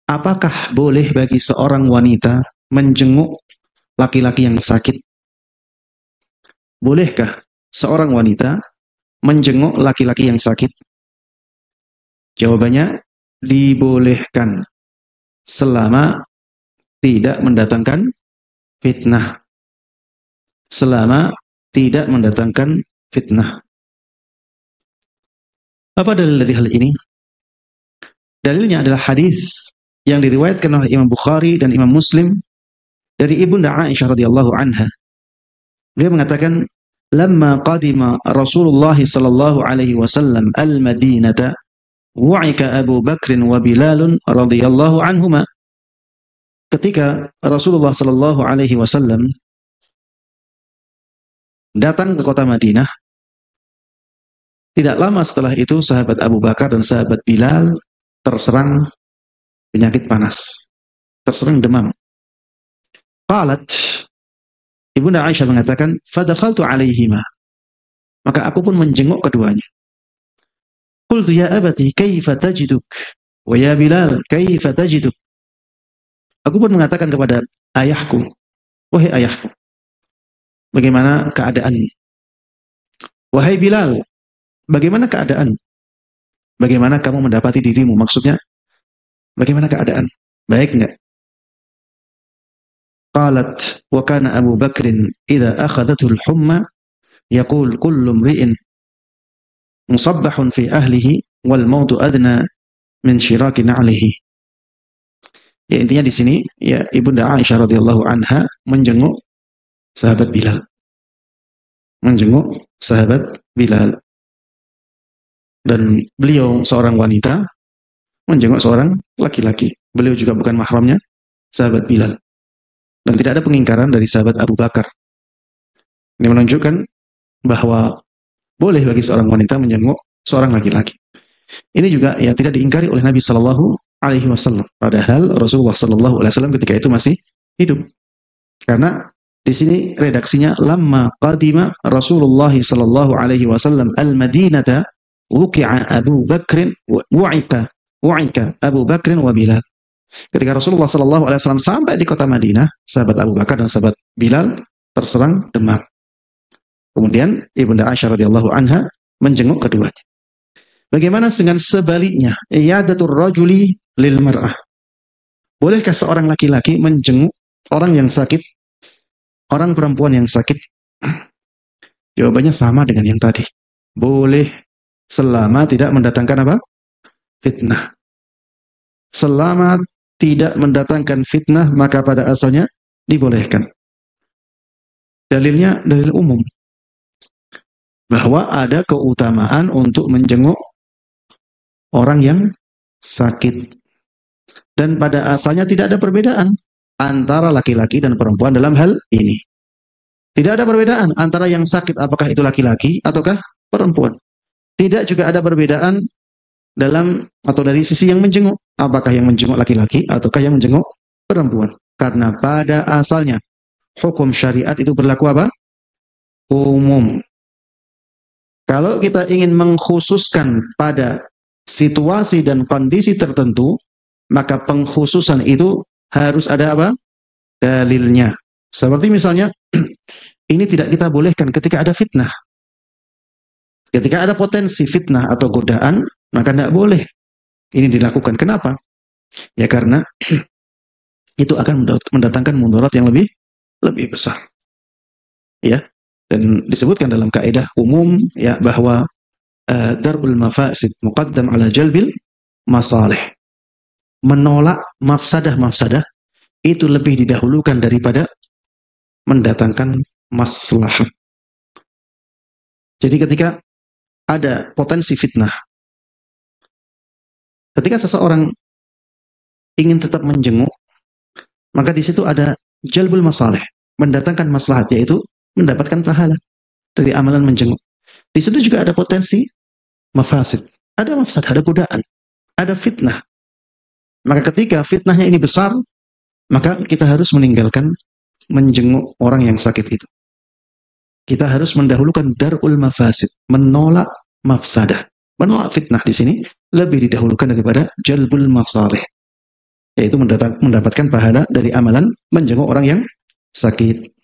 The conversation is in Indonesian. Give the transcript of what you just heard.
Apakah boleh bagi seorang wanita menjenguk laki-laki yang sakit? Bolehkah seorang wanita menjenguk laki-laki yang sakit? Jawabannya, dibolehkan selama tidak mendatangkan fitnah. Selama tidak mendatangkan fitnah. Apa dalil dari hal ini? Dalilnya adalah hadis yang diriwayatkan oleh Imam Bukhari dan Imam Muslim dari Ibunda Aisyah radhiyallahu anha. Beliau mengatakan, "Lamma qadima Rasulullah sallallahu alaihi wasallam al-Madinata, wu'ika Abu Bakr wa Bilal radhiyallahu anhuma." Ketika Rasulullah sallallahu alaihi wasallam datang ke kota Madinah, tidak lama setelah itu sahabat Abu Bakar dan sahabat Bilal terserang penyakit panas, terserang demam. Qalat, Ibunda Aisyah mengatakan, "Fadakhaltu alaihima." Maka aku pun menjenguk keduanya. Qultu ya abati kaifa tajiduk? Wa ya Bilal kaifa tajiduk? Aku pun mengatakan kepada ayahku, wahai ayahku, bagaimana keadaanmu? Wahai Bilal, bagaimana keadaan? Bagaimana kamu mendapati dirimu? Maksudnya, bagaimana keadaan? Baik enggak? Qalat, wa kana Abu Bakrin idza akhadathu al-humma yaqul kullu imri'in musabbahun fi ahlihi wal mautu adna min syiraki na'lihi. Ya, intinya di sini ya Ibunda Aisyah radhiyallahu anha menjenguk sahabat Bilal. Menjenguk sahabat Bilal. Dan beliau seorang wanita menjenguk seorang laki-laki. Beliau juga bukan mahramnya sahabat Bilal. Dan tidak ada pengingkaran dari sahabat Abu Bakar. Ini menunjukkan bahwa boleh bagi seorang wanita menjenguk seorang laki-laki. Ini juga ya tidak diingkari oleh Nabi Shallallahu Alaihi Wasallam. Padahal Rasulullah Shallallahu Alaihi Wasallam ketika itu masih hidup. Karena di sini redaksinya lamma qadima Rasulullah Shallallahu Alaihi Wasallam al-Madinata wuqi'a Abu Bakrin wu'ika Abu Bakrin wa Bilal. Ketika Rasulullah Shallallahu Alaihi Wasallam sampai di kota Madinah, sahabat Abu Bakar dan sahabat Bilal terserang demam. Kemudian Ibunda Aisyah radhiyallahu anha menjenguk keduanya. Bagaimana dengan sebaliknya? Iyadatul rajuli lil mar'ah. Bolehkah seorang laki-laki menjenguk orang yang sakit, orang perempuan yang sakit? Jawabannya sama dengan yang tadi. Boleh selama tidak mendatangkan apa? Fitnah. Selama tidak mendatangkan fitnah, maka pada asalnya dibolehkan. Dalilnya dalil umum. Bahwa ada keutamaan untuk menjenguk orang yang sakit. Dan pada asalnya tidak ada perbedaan antara laki-laki dan perempuan dalam hal ini. Tidak ada perbedaan antara yang sakit apakah itu laki-laki ataukah perempuan. Tidak juga ada perbedaan dalam atau dari sisi yang menjenguk. Apakah yang menjenguk laki-laki ataukah yang menjenguk perempuan. Karena pada asalnya hukum syariat itu berlaku apa? Umum. Kalau kita ingin mengkhususkan pada situasi dan kondisi tertentu, maka pengkhususan itu harus ada apa? Dalilnya. Seperti misalnya, ini tidak kita bolehkan ketika ada fitnah. Ketika ada potensi fitnah atau godaan, maka tidak boleh ini dilakukan. Kenapa? Ya karena itu akan mendatangkan mudarat yang lebih besar. Ya. Dan disebutkan dalam kaidah umum ya bahwa darul mafasid muqaddam ala jalbil masalih. Menolak mafsadah-mafsadah itu lebih didahulukan daripada mendatangkan maslahat. Jadi ketika ada potensi fitnah, ketika seseorang ingin tetap menjenguk, maka di situ ada jalbul masalih, mendatangkan maslahat, yaitu mendapatkan pahala dari amalan menjenguk. Di situ juga ada potensi mafasid, ada mafsadah, ada godaan, ada fitnah. Maka ketika fitnahnya ini besar, maka kita harus meninggalkan menjenguk orang yang sakit itu. Kita harus mendahulukan darul mafasid, menolak mafsadah, menolak fitnah di sini lebih didahulukan daripada jalbul masalih. yaitu mendapatkan pahala dari amalan menjenguk orang yang sakit.